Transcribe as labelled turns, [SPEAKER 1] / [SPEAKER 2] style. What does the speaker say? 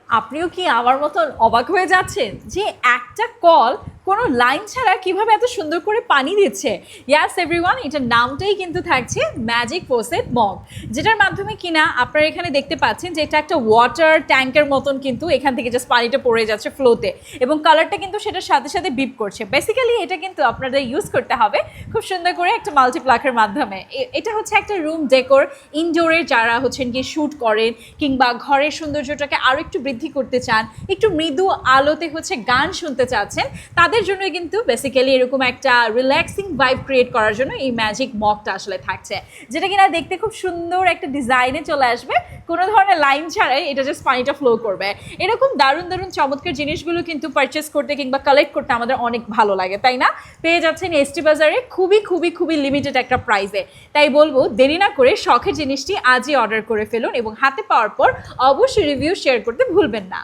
[SPEAKER 1] আপনিও কি আমার মতন অবাক হয়ে যাচ্ছেন যে একটা কল কোনো লাইন ছাড়া কিভাবে এত সুন্দর করে পানি দিচ্ছে? ইয়াস এভরিওয়ান, এটার নামটাই কিন্তু থাকছে ম্যাজিক ফোসেট মগ, যেটার মাধ্যমে কিনা আপনারা এখানে দেখতে পাচ্ছেন যে এটা একটা ওয়াটার ট্যাঙ্কের মতন, কিন্তু এখান থেকে জাস্ট পানিটা পড়ে যাচ্ছে ফ্লোতে, এবং কালারটা কিন্তু সেটার সাথে সাথে বিপ করছে। বেসিক্যালি এটা কিন্তু আপনাদের ইউজ করতে হবে খুব সুন্দর করে একটা মাল্টিপ্লাকের মাধ্যমে। এটা হচ্ছে একটা রুম ডেকোর, ইনডোরে যারা হচ্ছেন গিয়ে শ্যুট করেন কিংবা ঘরের সৌন্দর্যটাকে আরও একটু বৃদ্ধি করতে চান, একটু মৃদু আলোতে হচ্ছে গান শুনতে চাচ্ছেন, তাদের জন্য কিন্তু বেসিক্যালি এরকম একটা রিল্যাক্সিং ভাইব ক্রিয়েট করার জন্য এই ম্যাজিক মগটা আসলে থাকছে, যেটা কিনা দেখতে খুব সুন্দর একটা ডিজাইনে চলে আসবে, কোনো ধরনের লাইন ছাড়াই এটা জাস্ট পানিটা ফ্লো করবে। এরকম দারুণ দারুণ চমৎকার জিনিসগুলো কিন্তু পারচেস করতে কিংবা কালেক্ট করতে আমাদের অনেক ভালো লাগে, তাই না? পেয়ে যাচ্ছেন এসটি বাজারে খুবই খুবই খুবই লিমিটেড একটা প্রাইসে। তাই বলবো দেরি না করে শখের জিনিসটি আজই অর্ডার করে ফেলুন এবং হাতে পাওয়ার পর অবশ্যই রিভিউ শেয়ার করতে ভুলবেন না।